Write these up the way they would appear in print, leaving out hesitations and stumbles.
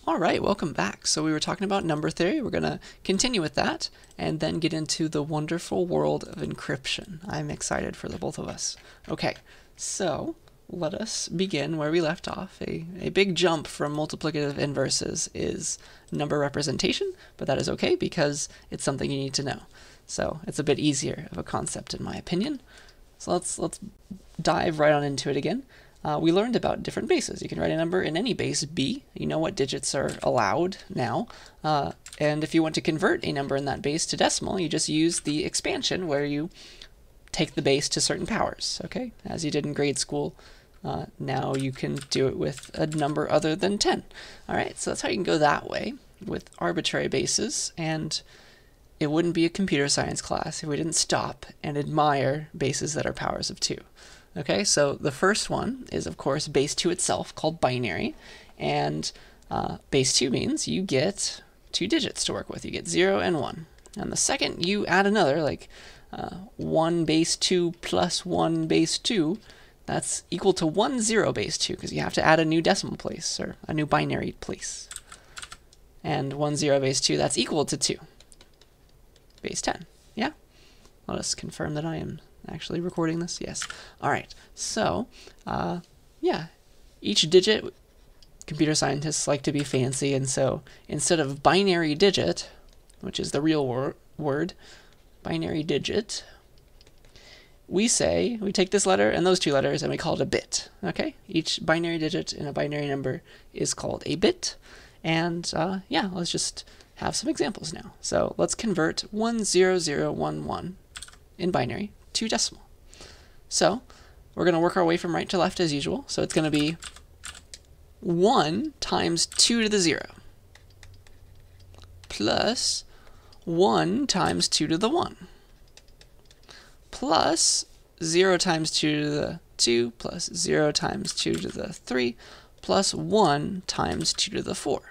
All right, welcome back. So we were talking about number theory. We're going to continue with that and then get into the wonderful world of encryption. I'm excited for the both of us. Okay, so let us begin where we left off. A big jump from multiplicative inverses is number representation, but that is okay because it's something you need to know. So it's a bit easier of a concept in my opinion. So let's dive right on into it again. We learned about different bases. You can write a number in any base B. You know what digits are allowed now. And if you want to convert a number in that base to decimal, you just use the expansion where you take the base to certain powers, okay? As you did in grade school. Now you can do it with a number other than 10. All right, so that's how you can go that way with arbitrary bases. And it wouldn't be a computer science class if we didn't stop and admire bases that are powers of 2. Okay, so the first one is, of course, base 2 itself, called binary. And base 2 means you get 2 digits to work with. You get 0 and 1. And the second you add another, like 1 base 2 plus 1 base 2, that's equal to 1 0 base 2, because you have to add a new decimal place, or a new binary place. And 1 0 base 2, that's equal to 2 base 10. Yeah? Let us confirm that I am actually recording this. Yes. All right. So, yeah, each digit, computer scientists like to be fancy, and so instead of binary digit, which is the real word, binary digit, we take this letter and those 2 letters and we call it a bit. Okay? Each binary digit in a binary number is called a bit. And yeah, let's just have some examples now. So let's convert 10011 in binary to decimal. So we're going to work our way from right to left as usual. So it's going to be 1 times 2 to the 0 plus 1 times 2 to the 1 plus 0 times 2 to the 2 plus 0 times 2 to the 3 plus 1 times 2 to the 4.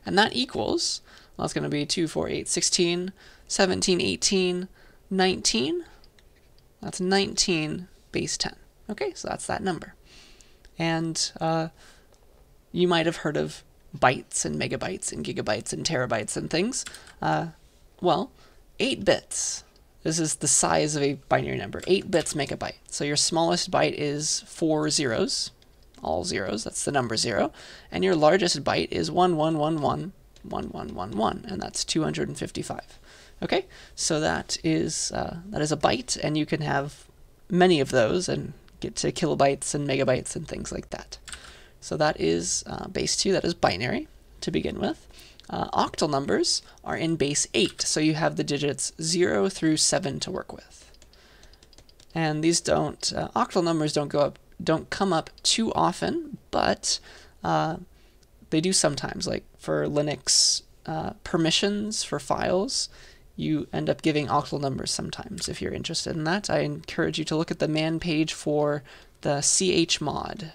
And that equals, well, it's going to be 2, 4, 8, 16, 17, 18, 19. That's 19 base 10. Okay, so that's that number. And you might have heard of bytes and megabytes and gigabytes and terabytes and things. Well, 8 bits. This is the size of a binary number. 8 bits make a byte. So your smallest byte is 4 zeros, all zeros. That's the number 0. And your largest byte is 11111111, and that's 255. Okay, so that is a byte, and you can have many of those and get to kilobytes and megabytes and things like that. So that is base 2. That is binary to begin with. Octal numbers are in base 8, so you have the digits 0 through 7 to work with. And these octal numbers don't come up too often, but they do sometimes. Like for Linux permissions for files, you end up giving octal numbers sometimes. If you're interested in that, I encourage you to look at the man page for the chmod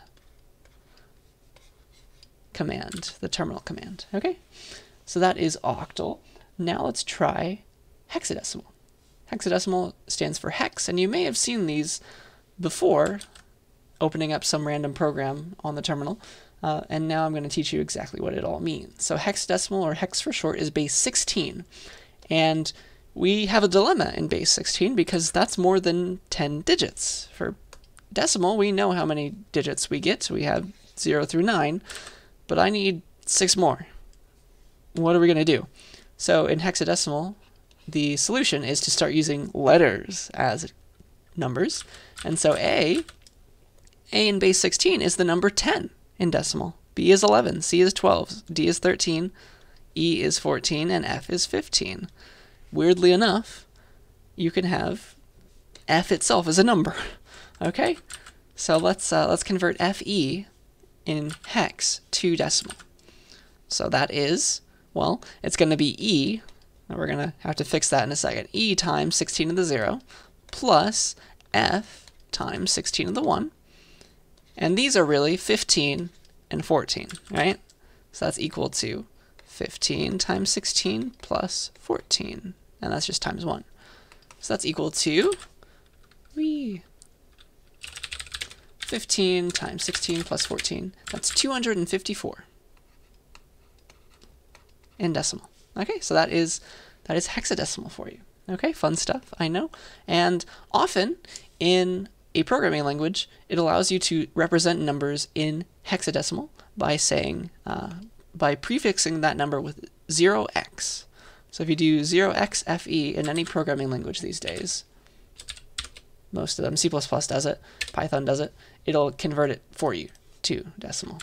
command, the terminal command. Okay, so that is octal. Now let's try hexadecimal. Hexadecimal stands for hex, and you may have seen these before opening up some random program on the terminal. And now I'm going to teach you exactly what it all means. So hexadecimal, or hex for short, is base 16. And we have a dilemma in base 16 because that's more than 10 digits. For decimal, we know how many digits we get. We have 0 through 9, but I need 6 more. What are we going to do? So in hexadecimal, the solution is to start using letters as numbers. And so A in base 16 is the number 10 in decimal. B is 11, C is 12, D is 13, E is 14, and F is 15. Weirdly enough, you can have F itself as a number. Okay, so let's convert FE in hex to decimal. So that is, well, it's going to be E, and we're going to have to fix that in a second. E times 16 to the 0 plus F times 16 to the 1. And these are really 15 and 14, right? So that's equal to 15 times 16 plus 14. And that's just times 1. So that's equal to 15 times 16 plus 14. That's 254 in decimal. Okay, so that is hexadecimal for you. Okay, fun stuff, I know. And often in a programming language, it allows you to represent numbers in hexadecimal by saying, by prefixing that number with 0x. So if you do 0xFE in any programming language these days, most of them, C++ does it, Python does it, it'll convert it for you to decimal.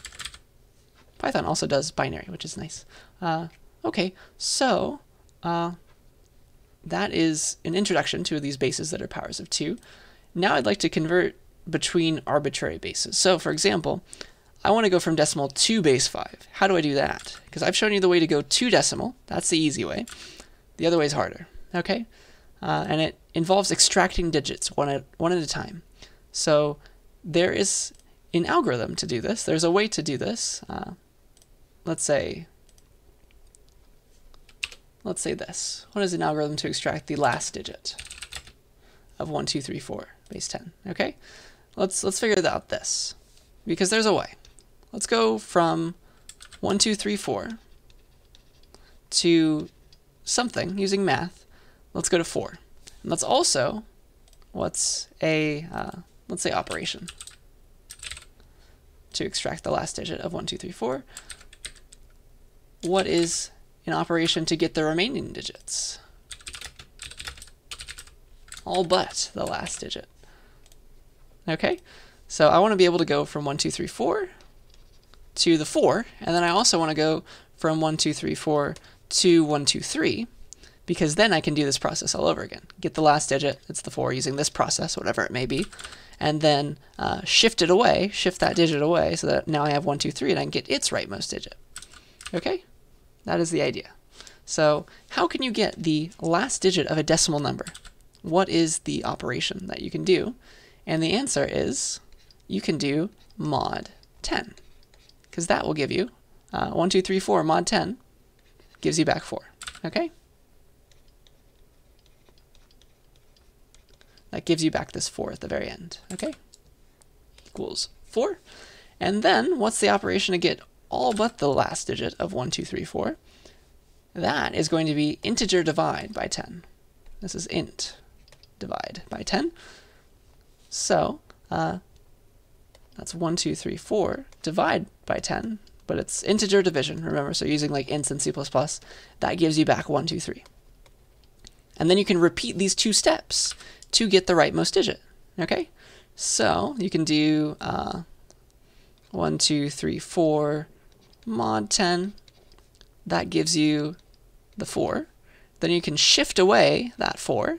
Python also does binary, which is nice. Okay, so that is an introduction to these bases that are powers of 2. Now I'd like to convert between arbitrary bases. So for example, I want to go from decimal to base 5. How do I do that? Because I've shown you the way to go to decimal. That's the easy way. The other way is harder. Okay? And it involves extracting digits one at a time. So there is an algorithm to do this. There's a way to do this. Let's say this. What is an algorithm to extract the last digit of 1, 2, 3, 4, base 10? Okay? Let's figure out this, because there's a way. Let's go from 1, 2, 3, 4 to something using math. Let's go to 4. And let's also, let's say operation to extract the last digit of 1, 2, 3, 4. What is an operation to get the remaining digits? All but the last digit. Okay, so I want to be able to go from 1, 2, 3, 4 to the 4, and then I also want to go from 1, 2, 3, 4 to 1, 2, 3, because then I can do this process all over again. Get the last digit, it's the 4, using this process, whatever it may be, and then shift that digit away, so that now I have 1, 2, 3, and I can get its rightmost digit. Okay, that is the idea. So how can you get the last digit of a decimal number? What is the operation that you can do? And the answer is you can do mod 10, because that will give you 1, 2, 3, 4 mod 10 gives you back 4. Okay? That gives you back this 4 at the very end. Okay? Equals 4. And then what's the operation to get all but the last digit of 1, 2, 3, 4? That is going to be integer divide by 10. This is int divide by 10. So that's 1, 2, 3, 4 divide by 10, but it's integer division, remember, so using like ints in C++, that gives you back 1, 2, 3. And then you can repeat these 2 steps to get the rightmost digit. Okay? So you can do 1, 2, 3, 4 mod 10. That gives you the 4. Then you can shift away that 4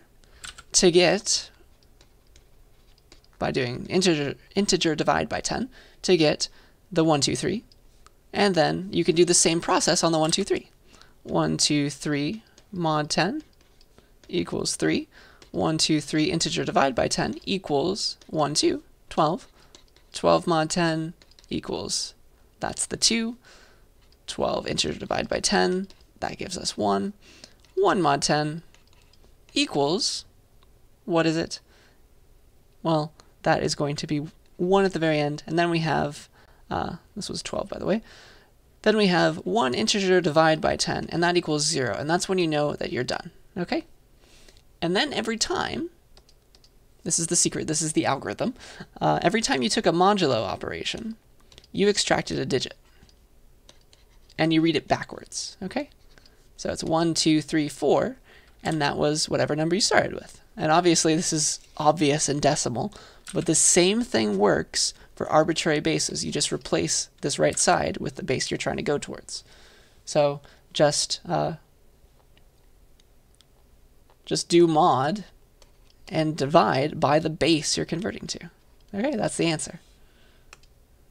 to get, by doing integer divide by 10, to get the 1, 2, 3. And then you can do the same process on the 1, 2, 3. 1, 2, 3 mod 10 equals 3. 1, 2, 3 integer divide by 10 equals 1, 2, 12. 12 mod 10 equals, that's the 2. 12 integer divide by 10, that gives us 1. 1 mod 10 equals, what is it? Well, that is going to be 1 at the very end, and then we have, this was 12 by the way, then we have 1 integer divide by 10, and that equals 0, and that's when you know that you're done, okay? And then every time, this is the secret, this is the algorithm, every time you took a modulo operation, you extracted a digit, and you read it backwards, okay? So it's 1, 2, 3, 4, and that was whatever number you started with. And obviously this is obvious in decimal, but the same thing works for arbitrary bases. You just replace this right side with the base you're trying to go towards. So just do mod and divide by the base you're converting to. Okay, that's the answer.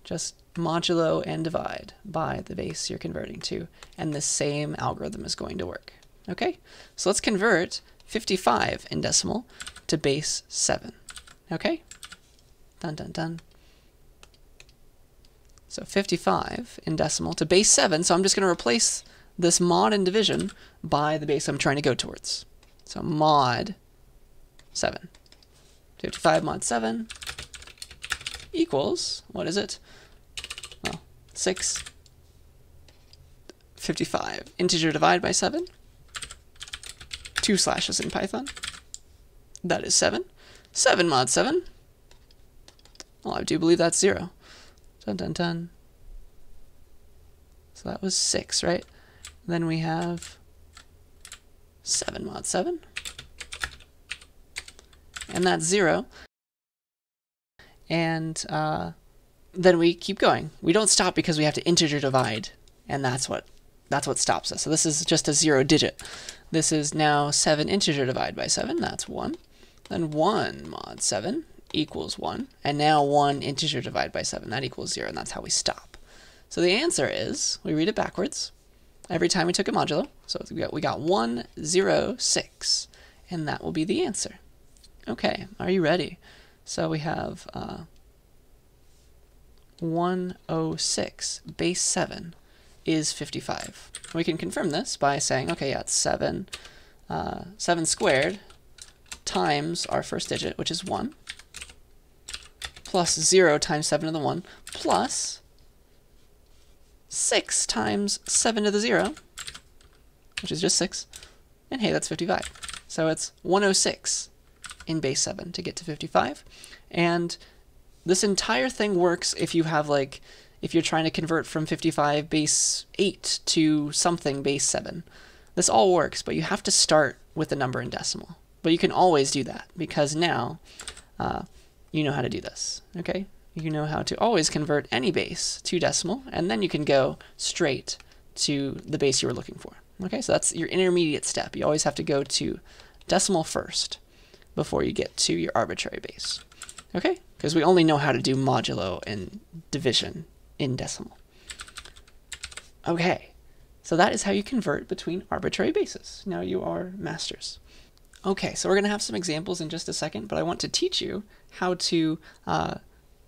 Just modulo and divide by the base you're converting to, and the same algorithm is going to work. Okay, so let's convert 55 in decimal to base 7. Okay, dun dun dun. So 55 in decimal to base 7, so I'm just going to replace this mod and division by the base I'm trying to go towards. So mod 7. 55 mod 7 equals, what is it? Well, 6, 55. Integer divide by 7. 2 slashes in Python. That is 7. 7 mod 7. Well, I do believe that's 0. Dun dun dun. So that was 6, right? Then we have 7 mod 7. And that's 0. And then we keep going. We don't stop because we have to integer divide, and that's what stops us. So this is just a 0 digit. This is now 7 integer divide by 7. That's 1. Then 1 mod 7 equals 1. And now 1 integer divide by 7. That equals 0, and that's how we stop. So the answer is, we read it backwards every time we took a modulo. So we got 1, 0, 6. And that will be the answer. Okay, are you ready? So we have 106 base 7 is 55. We can confirm this by saying, okay, yeah, it's 7 squared times our first digit, which is 1, plus 0 times 7 to the 1, plus 6 times 7 to the 0, which is just 6, and hey, that's 55. So it's 106 in base 7 to get to 55. And this entire thing works if you have, like, if you're trying to convert from 55 base 8 to something base 7. This all works, but you have to start with the number in decimal. But you can always do that, because now you know how to do this, okay? You know how to always convert any base to decimal, and then you can go straight to the base you were looking for. Okay, so that's your intermediate step. You always have to go to decimal first before you get to your arbitrary base. Okay, because we only know how to do modulo and division in decimal. Okay, so that is how you convert between arbitrary bases. Now you are masters. Okay, so we're going to have some examples in just a second, but I want to teach you how to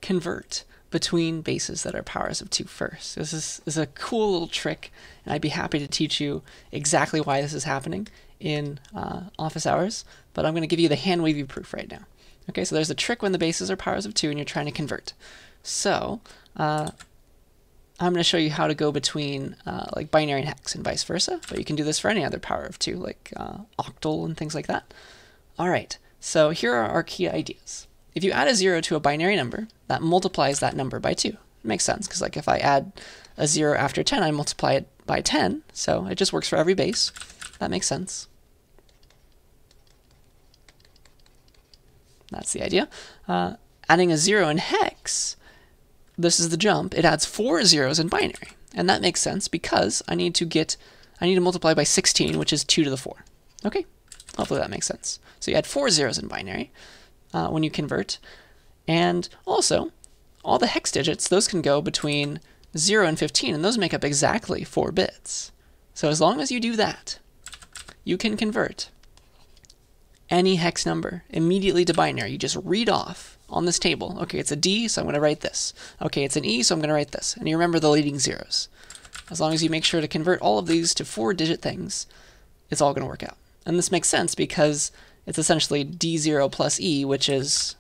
convert between bases that are powers of 2 first. This is a cool little trick, and I'd be happy to teach you exactly why this is happening in office hours, but I'm going to give you the hand wavy proof right now. Okay, so there's a trick when the bases are powers of 2 and you're trying to convert. So I'm going to show you how to go between like binary and hex and vice versa, but you can do this for any other power of 2, like octal and things like that. All right, so here are our key ideas. If you add a 0 to a binary number, that multiplies that number by 2. It makes sense, because like if I add a 0 after 10, I multiply it by 10, so it just works for every base. That makes sense. That's the idea. Adding a 0 in hex, this is the jump. It adds 4 zeros in binary, and that makes sense because I need to multiply by 16, which is 2 to the 4. Okay, hopefully that makes sense. So you add 4 zeros in binary when you convert, and also all the hex digits, those can go between 0 and 15, and those make up exactly 4 bits. So as long as you do that, you can convert any hex number immediately to binary. You just read off on this table, okay, it's a D, so I'm going to write this. Okay, it's an E, so I'm going to write this. And you remember the leading zeros. As long as you make sure to convert all of these to 4-digit things, it's all going to work out. And this makes sense because it's essentially D0 plus E, which is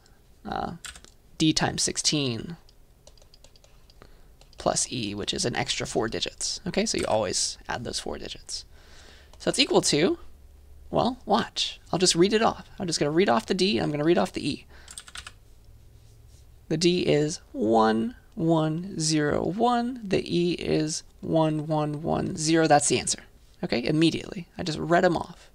D times 16 plus E, which is an extra 4 digits. Okay, so you always add those 4 digits. So it's equal to, well, watch. I'll just read it off. I'm just going to read off the D, and I'm going to read off the E. The D is 1, 1, 0, 1. The E is 1, 1, 1, 0. That's the answer. Okay, immediately. I just read them off.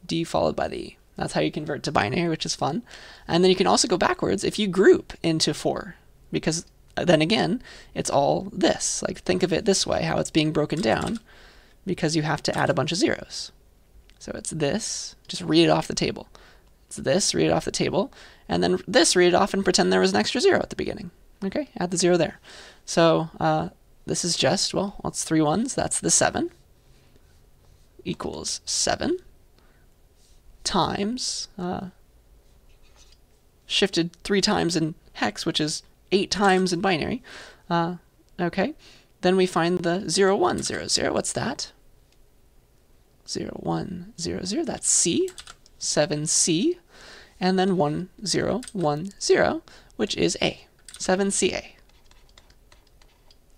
D followed by the E. That's how you convert to binary, which is fun. And then you can also go backwards if you group into 4, because then again, it's all this. Like, think of it this way, how it's being broken down, because you have to add a bunch of zeros. So it's this, just read it off the table. It's this, read it off the table, and then this, read it off and pretend there was an extra 0 at the beginning. Okay, add the 0 there. So this is just, well, it's 3 ones, that's the 7, equals 7 times, shifted 3 times in hex, which is 8 times in binary. Okay, then we find the 0, 1, 0, 0. What's that? 0, 1, 0, 0. That's C, 7C, and then 1, 0, 1, 0, which is A. 7CA.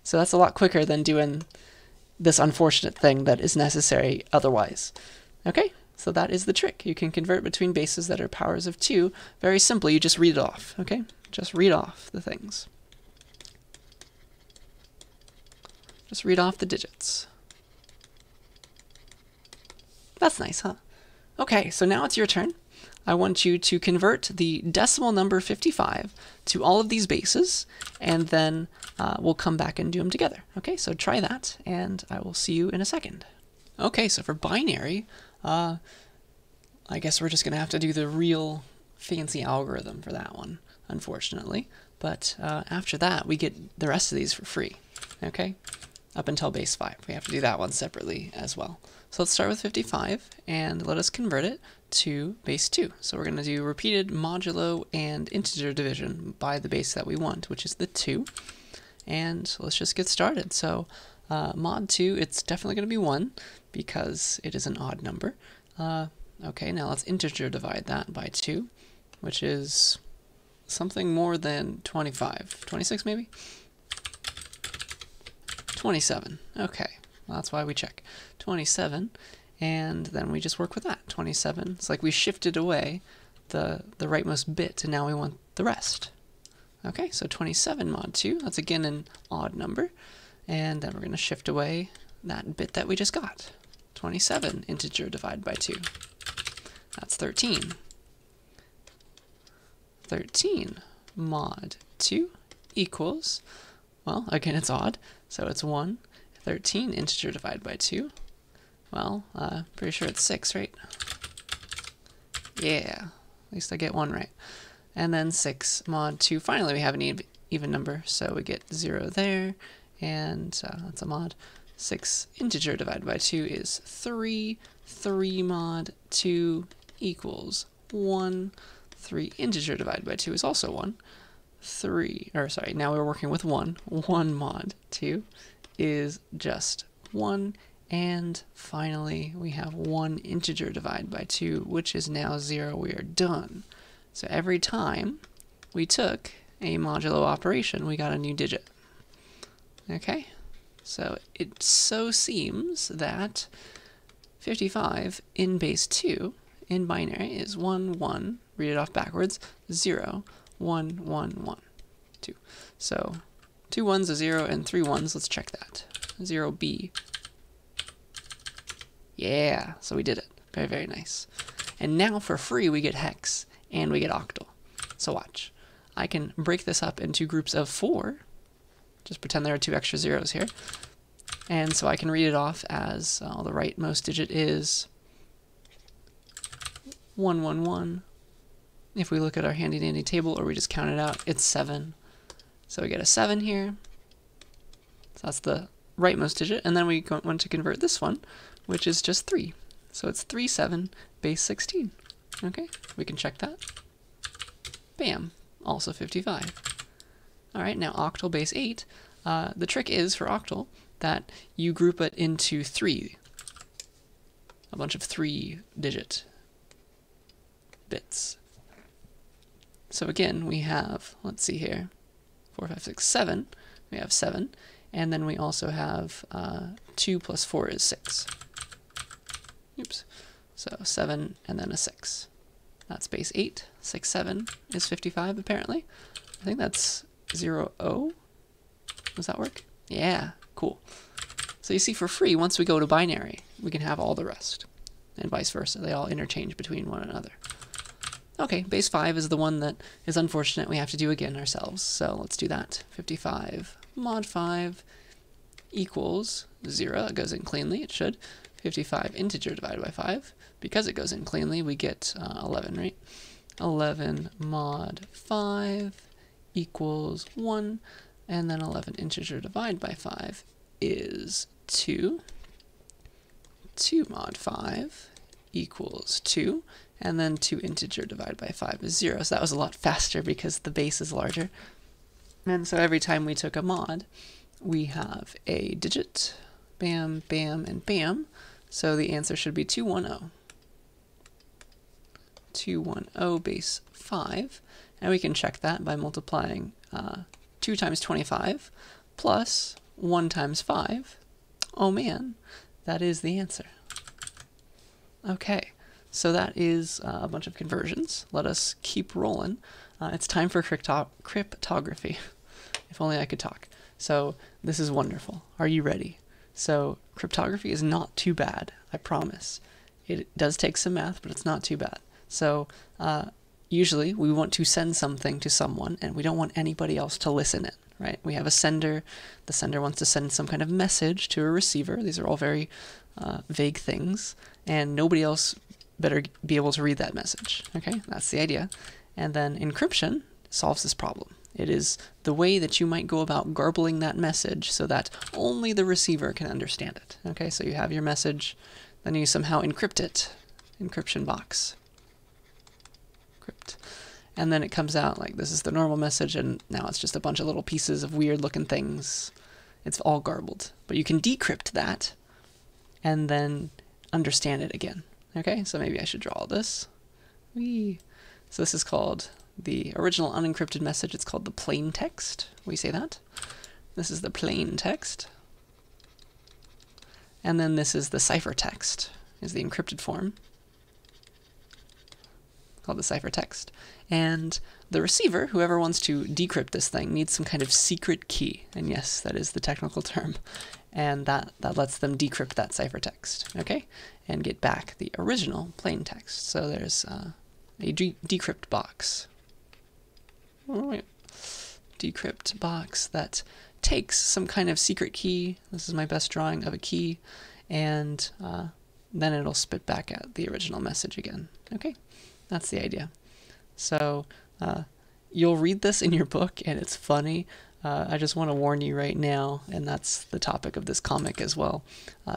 So that's a lot quicker than doing this unfortunate thing that is necessary otherwise. Okay, so that is the trick. You can convert between bases that are powers of 2 very simply. You just read it off, okay? Just read off the things. Just read off the digits. That's nice, huh? Okay, so now it's your turn. I want you to convert the decimal number 55 to all of these bases, and then we'll come back and do them together. Okay, so try that, and I will see you in a second. Okay, so for binary, I guess we're just going to have to do the real fancy algorithm for that one, unfortunately. But after that, we get the rest of these for free, okay? Up until base 5. We have to do that one separately as well. So let's start with 55, and let us convert it to base 2. So we're going to do repeated modulo and integer division by the base that we want, which is the 2. And let's just get started. So mod 2, it's definitely going to be 1 because it is an odd number. Okay, now let's integer divide that by 2, which is something more than 25. 26 maybe? 27. Okay, well, that's why we check. 27, and then we just work with that. 27, it's like we shifted away the rightmost bit, and now we want the rest. Okay, so 27 mod 2, that's again an odd number, and then we're going to shift away that bit that we just got. 27 integer divide by 2. That's 13. 13 mod 2 equals, well, again it's odd, so it's 1. 13 integer divide by 2. Well, pretty sure it's 6, right? Yeah, at least I get 1 right. And then 6 mod 2. Finally, we have an even number, so we get 0 there, and that's a mod. 6 integer divided by 2 is 3. 3 mod 2 equals 1. 3 integer divided by 2 is also 1. Now we're working with 1. 1 mod 2 is just 1. And finally, we have 1 integer divided by 2, which is now 0. We are done. So every time we took a modulo operation, we got a new digit. Okay? So it so seems that 55 in base 2 in binary is 1, 1, read it off backwards, 0, 1, 1, 1, 2. So 2 1s, a 0, and 3 1s. Let's check that. 0B. Yeah, so we did it. Very, very nice. And now for free, we get hex and we get octal. So watch. I can break this up into groups of 4. Just pretend there are 2 extra zeros here. And so I can read it off as the rightmost digit is 1, 1, 1. If we look at our handy dandy table, or we just count it out, it's 7. So we get a 7 here. So that's the rightmost digit. And then we want to convert this one, which is just 3. So it's 3, 7, base 16. Okay, we can check that. Bam, also 55. All right, now octal base 8. The trick is for octal that you group it into 3. A bunch of 3-digit bits. So again, we have, let's see here, 4, 5, 6, 7. We have 7. And then we also have 2 plus 4 is 6. Oops. So 7 and then a 6. That's base 8. 6, 7 is 55 apparently. I think that's 0, 0. Does that work? Yeah, cool. So you see, for free, once we go to binary, we can have all the rest. And vice versa. They all interchange between one another. Okay, base 5 is the one that is unfortunate we have to do again ourselves. So let's do that. 55 mod 5 equals 0. It goes in cleanly. It should. 55 integer divided by 5. Because it goes in cleanly, we get 11, right? 11 mod 5 equals 1. And then 11 integer divided by 5 is 2. 2 mod 5 equals 2. And then 2 integer divided by 5 is 0. So that was a lot faster because the base is larger. And so every time we took a mod, we have a digit. Bam, bam, and bam. So the answer should be 210. 210 base 5. And we can check that by multiplying 2 times 25 plus 1 times 5. Oh man, that is the answer. Okay, so that is a bunch of conversions. Let us keep rolling. It's time for cryptography. If only I could talk. So this is wonderful. Are you ready? So cryptography is not too bad, I promise. It does take some math, but it's not too bad. So usually we want to send something to someone, and we don't want anybody else to listen in, right? We have a sender. The sender wants to send some kind of message to a receiver. These are all very vague things, and nobody else better be able to read that message. Okay, that's the idea. And then encryption solves this problem. It is the way that you might go about garbling that message so that only the receiver can understand it. Okay, so you have your message, then you somehow encrypt it. Encryption box. Crypt. And then it comes out like this is the normal message, and now it's just a bunch of little pieces of weird looking things. It's all garbled. But you can decrypt that and then understand it again. Okay, so maybe I should draw this. Whee. So this is called the original unencrypted message. It's called the plain text. We say that. This is the plain text. And then this is the ciphertext, is the encrypted form, called the ciphertext. And the receiver, whoever wants to decrypt this thing, needs some kind of secret key. And yes, that is the technical term. And that lets them decrypt that ciphertext, okay? And get back the original plain text. So there's a decrypt box. Decrypt box that takes some kind of secret key. This is my best drawing of a key. And then it'll spit back at the original message again. Okay, that's the idea. So you'll read this in your book, and it's funny. I just want to warn you right now, and that's the topic of this comic as well.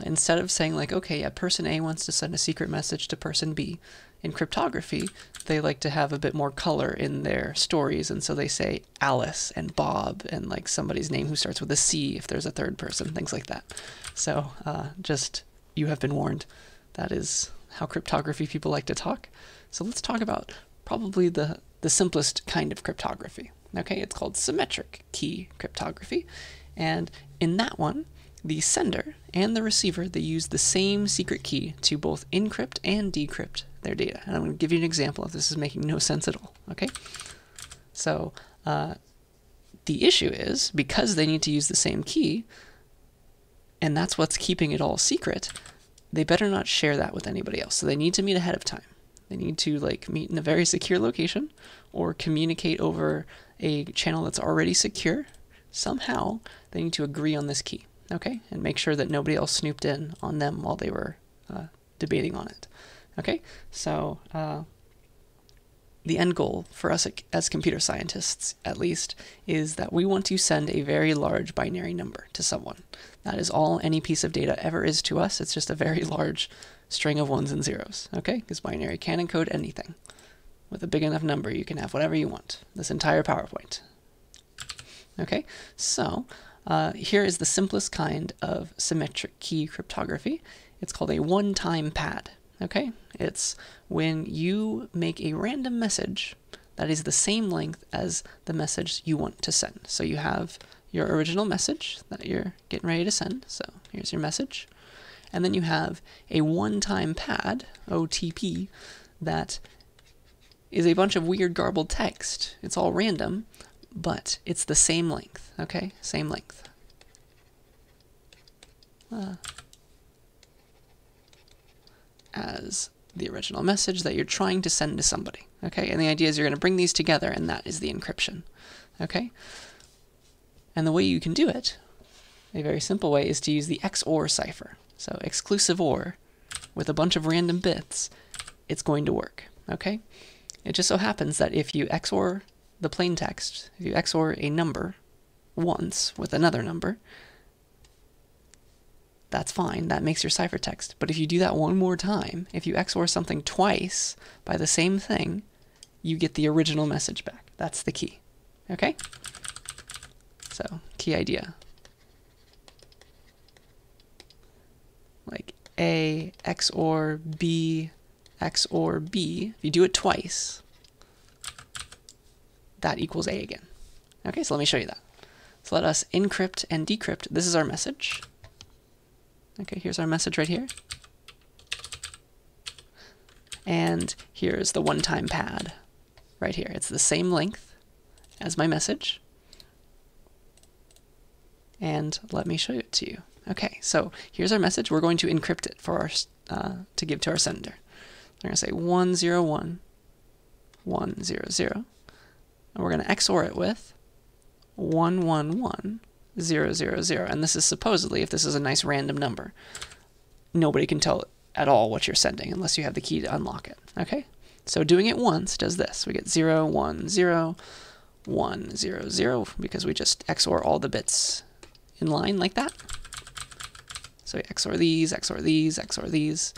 Instead of saying like, okay, yeah, person A wants to send a secret message to person B, in cryptography, they like to have a bit more color in their stories, and so they say Alice and Bob and like somebody's name who starts with a C if there's a third person, things like that. So just, you have been warned. That is how cryptography people like to talk. So let's talk about probably the simplest kind of cryptography. Okay, it's called Symmetric Key Cryptography, and in that one, the sender and the receiver, they use the same secret key to both encrypt and decrypt their data. And I'm going to give you an example if this is making no sense at all, okay? So the issue is, because they need to use the same key, and that's what's keeping it all secret, they better not share that with anybody else. So they need to meet ahead of time. They need to like meet in a very secure location or communicate over a channel that's already secure. Somehow they need to agree on this key, okay? And make sure that nobody else snooped in on them while they were debating on it. Okay, so the end goal for us as computer scientists, at least, is that we want to send a very large binary number to someone. That is all any piece of data ever is to us. It's just a very large string of ones and zeros, okay? Because binary can encode anything. With a big enough number, you can have whatever you want. This entire PowerPoint. Okay, so here is the simplest kind of symmetric key cryptography. It's called a one-time pad. Okay, it's when you make a random message that is the same length as the message you want to send. So you have your original message that you're getting ready to send. So here's your message. And then you have a one-time pad, OTP, that is a bunch of weird garbled text. It's all random, but it's the same length, okay? Same length. As the original message that you're trying to send to somebody, okay? And the idea is you're going to bring these together, and that is the encryption, okay? And the way you can do it, a very simple way, is to use the XOR cipher. So exclusive OR with a bunch of random bits, it's going to work, okay? It just so happens that if you XOR the plain text, if you XOR a number once with another number, that's fine, that makes your ciphertext. But if you do that one more time, if you XOR something twice by the same thing, you get the original message back. That's the key, okay? So, key idea. Like A XOR B XOR B, if you do it twice, that equals A again, Okay, so let me show you that. So let us encrypt and decrypt. This is our message. Okay, here's our message right here. And here's the one-time pad right here. It's the same length as my message. And let me show it to you. Okay, so here's our message. We're going to encrypt it for our to give to our sender. We're going to say 101 100, and we're going to XOR it with 111 000. And this is supposedly, if this is a nice random number, nobody can tell at all what you're sending unless you have the key to unlock it. Okay, so doing it once does this. We get 0 1 0 1 0 0 because we just XOR all the bits in line like that. So we XOR these, XOR these, XOR these.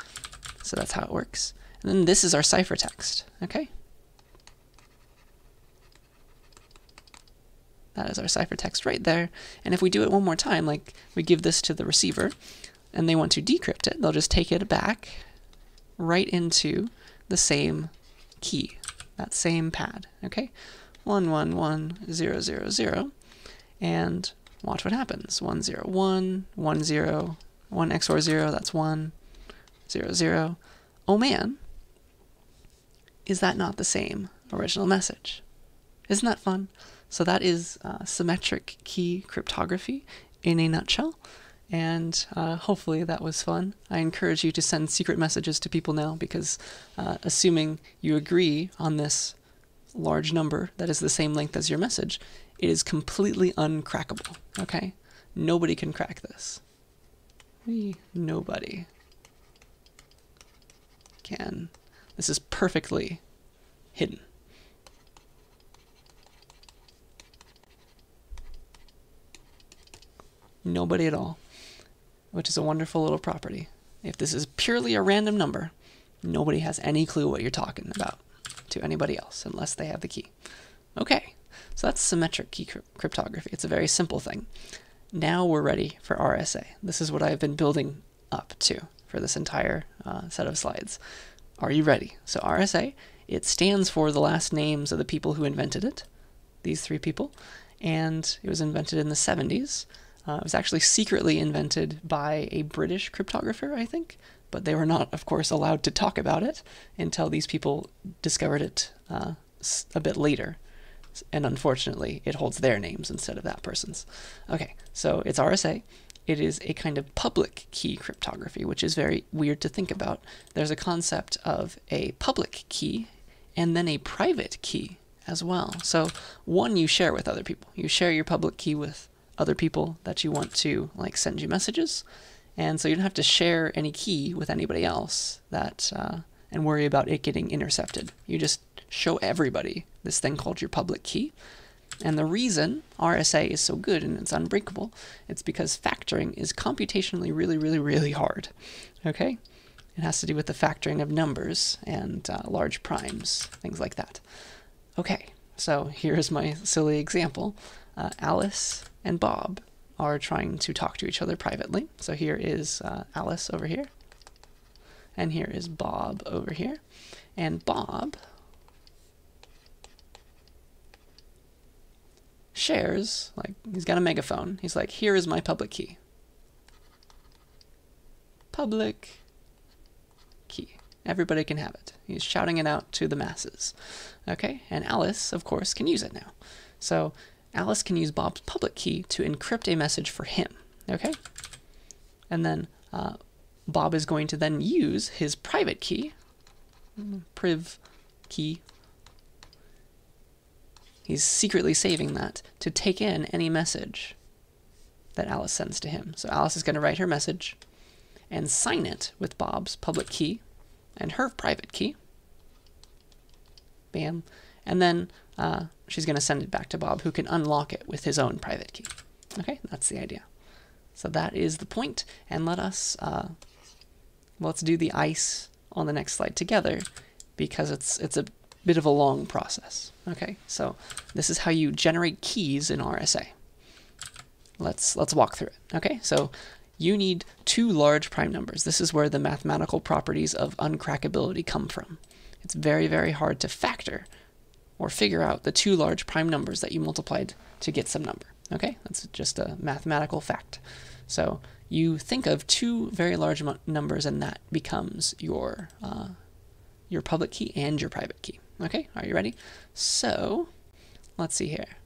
So that's how it works. And then this is our ciphertext. Okay, that is our ciphertext right there. And if we do it one more time, like we give this to the receiver and they want to decrypt it, they'll just take it back right into the same key, that same pad. Okay, 111 000, and watch what happens. 101 10 1 XOR 0, that's 1 0 0. Oh man, is that not the same original message? Isn't that fun? So that is symmetric key cryptography in a nutshell. And hopefully that was fun. I encourage you to send secret messages to people now because assuming you agree on this large number that is the same length as your message, it is completely uncrackable. Okay? Nobody can crack this. Nobody can. This is perfectly hidden. Nobody at all, which is a wonderful little property. If this is purely a random number, nobody has any clue what you're talking about to anybody else unless they have the key. Okay, so that's symmetric key cryptography. It's a very simple thing. Now we're ready for RSA. This is what I've been building up to for this entire set of slides. Are you ready? So RSA, it stands for the last names of the people who invented it, these three people, and it was invented in the 70s. It was actually secretly invented by a British cryptographer, I think, but they were not, of course, allowed to talk about it until these people discovered it a bit later. And unfortunately, it holds their names instead of that person's. Okay, so it's RSA. It is a kind of public key cryptography, which is very weird to think about. There's a concept of a public key and then a private key as well. So one you share with other people. You share your public key with other people that you want to like send you messages, and so you don't have to share any key with anybody else that and worry about it getting intercepted. You just show everybody this thing called your public key. And the reason RSA is so good and it's unbreakable, it's because factoring is computationally really hard. Okay, it has to do with the factoring of numbers and large primes, things like that. Okay, so here's my silly example. Alice and Bob are trying to talk to each other privately. So here is Alice over here, and here is Bob over here. And Bob shares, like, he's got a megaphone. He's like, here is my public key. Public key. Everybody can have it. He's shouting it out to the masses. Okay, and Alice, of course, can use it now. So Alice can use Bob's public key to encrypt a message for him. Okay, and then Bob is going to then use his private key, priv key. He's secretly saving that to take in any message that Alice sends to him. So Alice is going to write her message and sign it with Bob's public key and her private key. Bam. And then she's going to send it back to Bob, who can unlock it with his own private key. Okay, that's the idea. So that is the point. And let us, let's do the ice on the next slide together, because it's a bit of a long process. Okay, so this is how you generate keys in RSA. Let's walk through it. Okay, so you need two large prime numbers. This is where the mathematical properties of uncrackability come from. It's very hard to factor or figure out the two large prime numbers that you multiplied to get some number. Okay, that's just a mathematical fact. So you think of two very large numbers, and that becomes your public key and your private key. Okay, are you ready? So let's see here.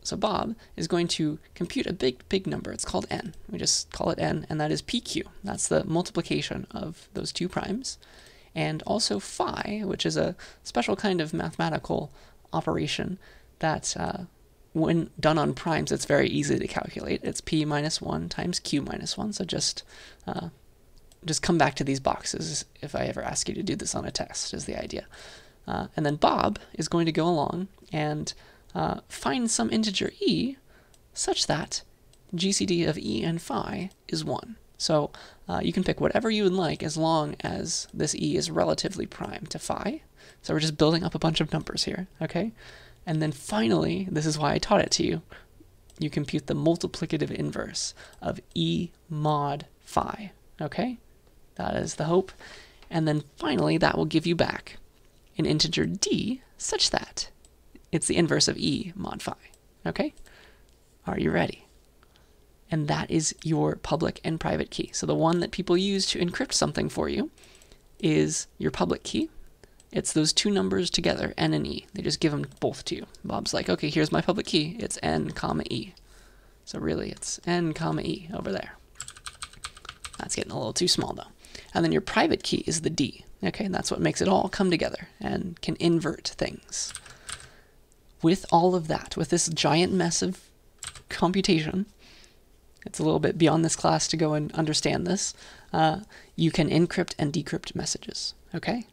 So Bob is going to compute a big number. It's called n. We just call it n, and that is pq. That's the multiplication of those two primes. And also phi, which is a special kind of mathematical operation that when done on primes, it's very easy to calculate. It's p minus 1 times q minus 1. So just come back to these boxes if I ever ask you to do this on a test, is the idea. And then Bob is going to go along and find some integer e such that GCD of e and phi is 1. So you can pick whatever you would like as long as this e is relatively prime to phi. So we're just building up a bunch of numbers here, okay? And then finally, this is why I taught it to you, you compute the multiplicative inverse of e mod phi, okay? That is the hope. And then finally, that will give you back an integer d such that it's the inverse of e mod phi, okay? Are you ready? And that is your public and private key. So the one that people use to encrypt something for you is your public key. It's those two numbers together, n and e. They just give them both to you. Bob's like, okay, here's my public key. It's n comma e. So really, it's n comma e over there. That's getting a little too small, though. And then your private key is the d. Okay, and that's what makes it all come together and can invert things. With all of that, with this giant mess of computation, it's a little bit beyond this class to go and understand this, you can encrypt and decrypt messages, okay?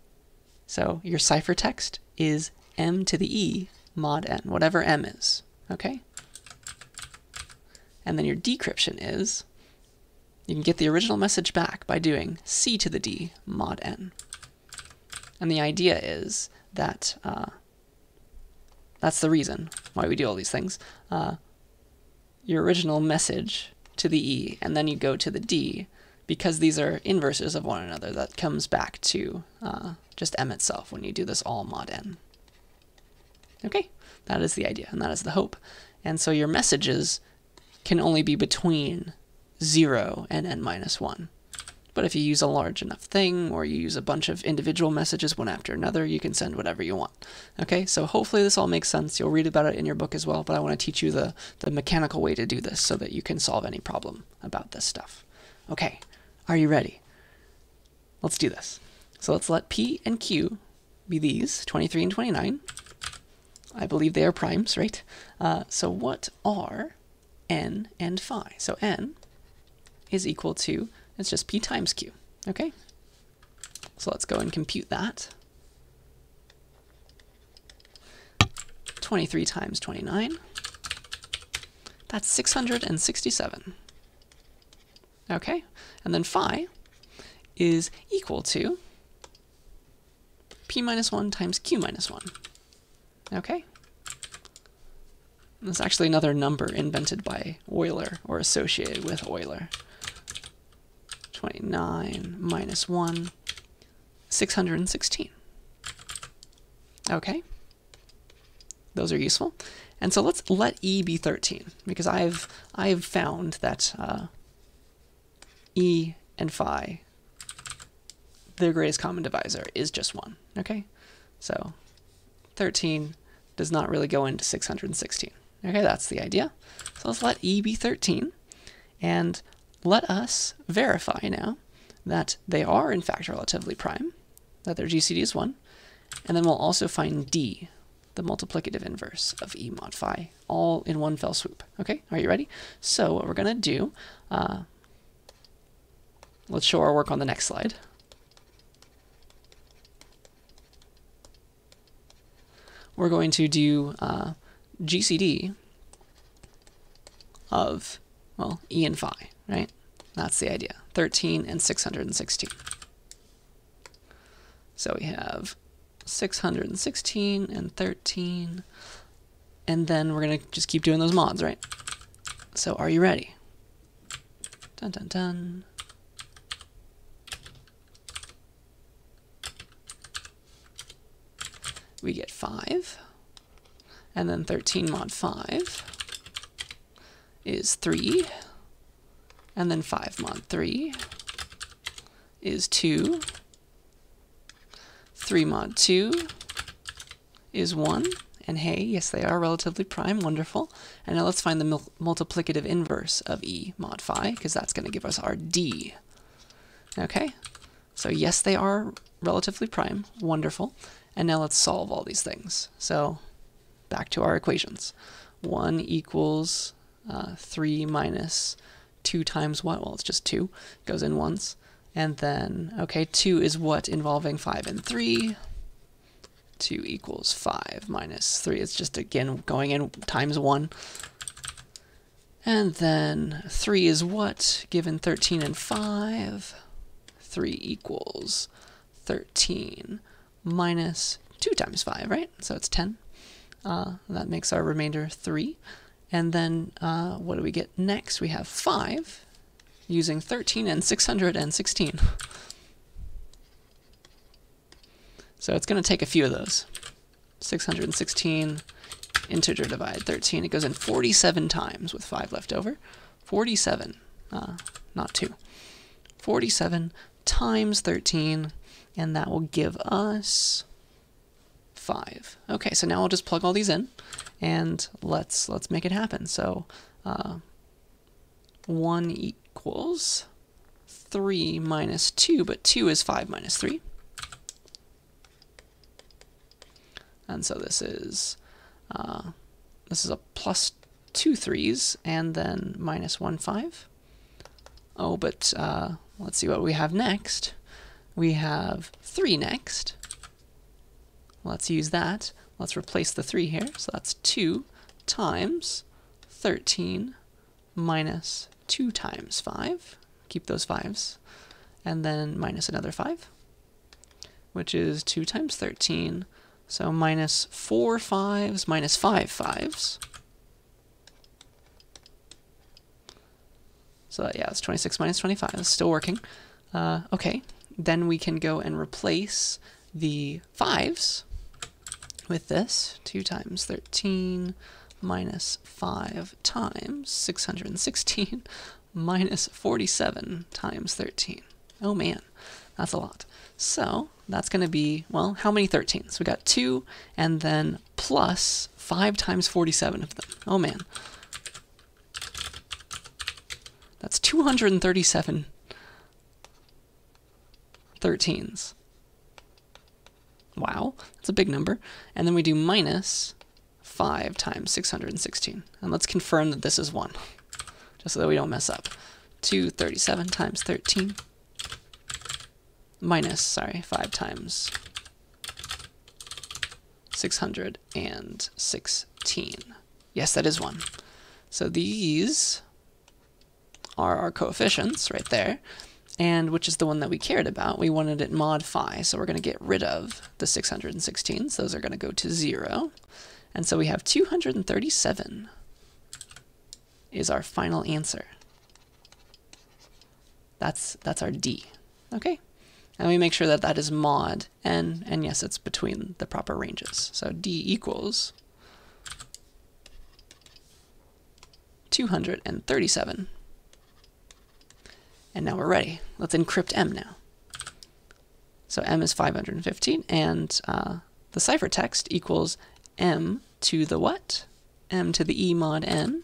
So your ciphertext is m to the e mod n, whatever m is, okay? And then your decryption is, you can get the original message back by doing c to the d mod n. And the idea is that, that's the reason why we do all these things. Your original message to the e, and then you go to the d, because these are inverses of one another, that comes back to just m itself when you do this all mod n. Okay, that is the idea, and that is the hope. And so your messages can only be between 0 and n minus 1. But if you use a large enough thing, or you use a bunch of individual messages one after another, you can send whatever you want. Okay, so hopefully this all makes sense. You'll read about it in your book as well, but I want to teach you the mechanical way to do this so that you can solve any problem about this stuff. Okay, are you ready? Let's do this. So let's let p and q be these, 23 and 29. I believe they are primes, right? So what are n and phi? So n is equal to, it's just p times q, okay? So let's go and compute that. 23 times 29, that's 667. Okay, and then phi is equal to p minus 1 times q minus 1. Okay? That's actually another number invented by Euler, or associated with Euler. 29 minus 1, 616. Okay? Those are useful. And so let's let e be 13, because I've found that e and phi, their greatest common divisor is just 1. Okay? So 13 does not really go into 616. Okay, that's the idea. So let's let e be 13, and let us verify now that they are in fact relatively prime, that their GCD is 1, and then we'll also find d, the multiplicative inverse of e mod phi, all in one fell swoop. Okay, are you ready? So what we're going to do, let's show our work on the next slide. We're going to do GCD of, well, e and phi, right? That's the idea. 13 and 616. So we have 616 and 13, and then we're going to just keep doing those mods, right? So are you ready? Dun dun dun. we get 5. And then 13 mod 5 is 3. And then 5 mod 3 is 2. 3 mod 2 is 1. And hey, yes, they are relatively prime. Wonderful. And now let's find the multiplicative inverse of E mod phi, because that's going to give us our D. Okay? So yes, they are relatively prime. Wonderful. And now let's solve all these things. So back to our equations. 1 equals 3 minus 2 times what? Well, it's just 2. Goes in once. And then, okay, 2 is what involving 5 and 3? 2 equals 5 minus 3. It's just, again, going in times 1. And then 3 is what given 13 and 5? 3 equals 13 minus 2 times 5, right? So it's 10. That makes our remainder 3. And then what do we get next? We have 5 using 13 and 616. So it's going to take a few of those. 616, integer divide 13. It goes in 47 times with 5 left over. 47, not 2. 47 times 13, and that will give us 5. Okay, so now we'll just plug all these in, and let's make it happen. So 1 equals 3 minus 2, but 2 is 5 minus 3. And so this is a plus 2 3s, and then minus 1 5. Oh, but let's see what we have next. We have 3 next. Let's use that. Let's replace the 3 here. So that's 2 times 13 minus 2 times 5. Keep those 5s. And then minus another 5, which is 2 times 13. So minus 4 5s minus 5 5s. So yeah, it's 26 minus 25. It's still working. Okay, then we can go and replace the 5s with this. 2 times 13 minus 5 times 616 minus 47 times 13. Oh man, that's a lot. So that's going to be, well, how many 13s? We got 2, and then plus 5 times 47 of them. Oh man. That's 237 13s. Wow, that's a big number. And then we do minus 5 times 616. And let's confirm that this is 1, just so that we don't mess up. 237 times 13 minus, 5 times 616. Yes, that is 1. So these are our coefficients right there, and which is the one that we cared about. We wanted it mod phi, so we're going to get rid of the 616s. Those are going to go to 0. And so we have 237 is our final answer. That's our D. Okay? And we make sure that that is mod n, and yes, it's between the proper ranges. So D equals 237. And now we're ready. Let's encrypt M now. So M is 515, and the ciphertext equals M to the what? M to the E mod n.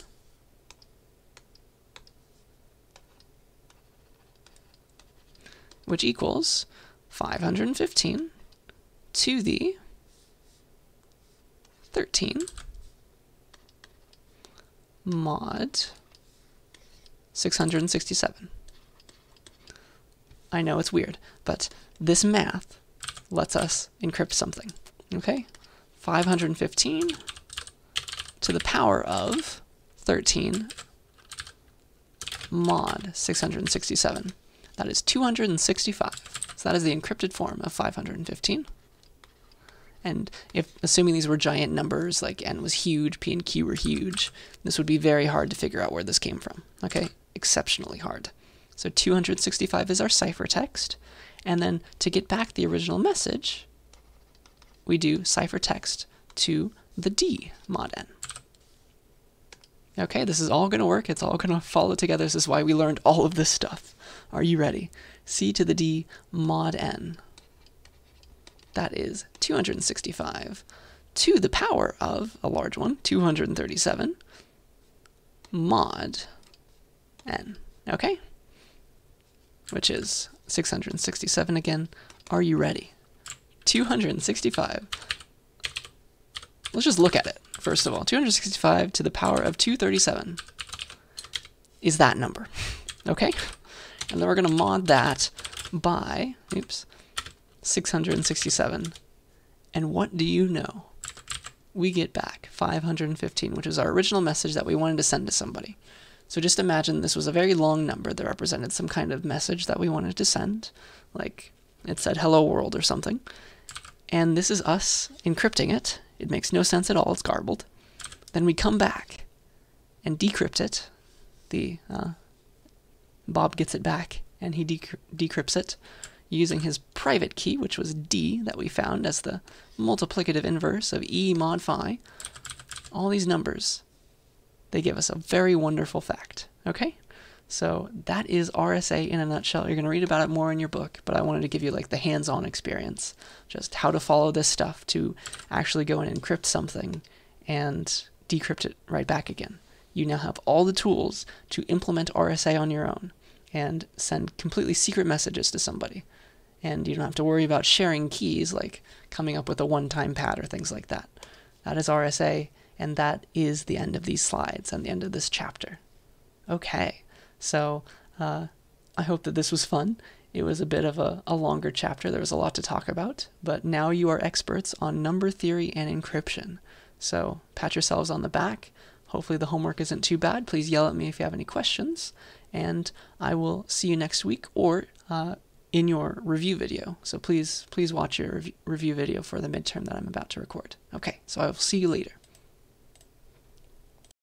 Which equals 515 to the 13 mod 667. I know it's weird, but this math lets us encrypt something, okay? 515 to the power of 13 mod 667. That is 265. So that is the encrypted form of 515. And assuming these were giant numbers, like n was huge, p and q were huge, this would be very hard to figure out where this came from, okay? Exceptionally hard. So 265 is our ciphertext, and then to get back the original message, we do ciphertext to the D mod n. Okay, this is all going to work. It's all going to follow together. This is why we learned all of this stuff. Are you ready? C to the D mod n. That is 265 to the power of a large one, 237 mod n. Okay? Which is 667 again. Are you ready? 265. Let's just look at it, first of all. 265 to the power of 237 is that number. Okay? And then we're going to mod that by, 667. And what do you know? We get back 515, which is our original message that we wanted to send to somebody. So just imagine this was a very long number that represented some kind of message that we wanted to send, like it said hello world or something. And this is us encrypting it. It makes no sense at all. It's garbled. Then we come back and decrypt it. Bob gets it back, and he decrypts it using his private key, which was D, that we found as the multiplicative inverse of E mod phi. All these numbers, they give us a very wonderful fact. Okay? So that is RSA in a nutshell. You're going to read about it more in your book, but I wanted to give you like the hands-on experience, just how to follow this stuff to actually go and encrypt something and decrypt it right back again. You now have all the tools to implement RSA on your own and send completely secret messages to somebody. And you don't have to worry about sharing keys, like coming up with a one-time pad or things like that. That is RSA, and that is the end of these slides and the end of this chapter. Okay. So I hope that this was fun. It was a bit of a longer chapter. There was a lot to talk about, but now you are experts on number theory and encryption. So pat yourselves on the back. Hopefully the homework isn't too bad. Please yell at me if you have any questions, and I will see you next week or in your review video. So please watch your review video for the midterm that I'm about to record. Okay, so I will see you later.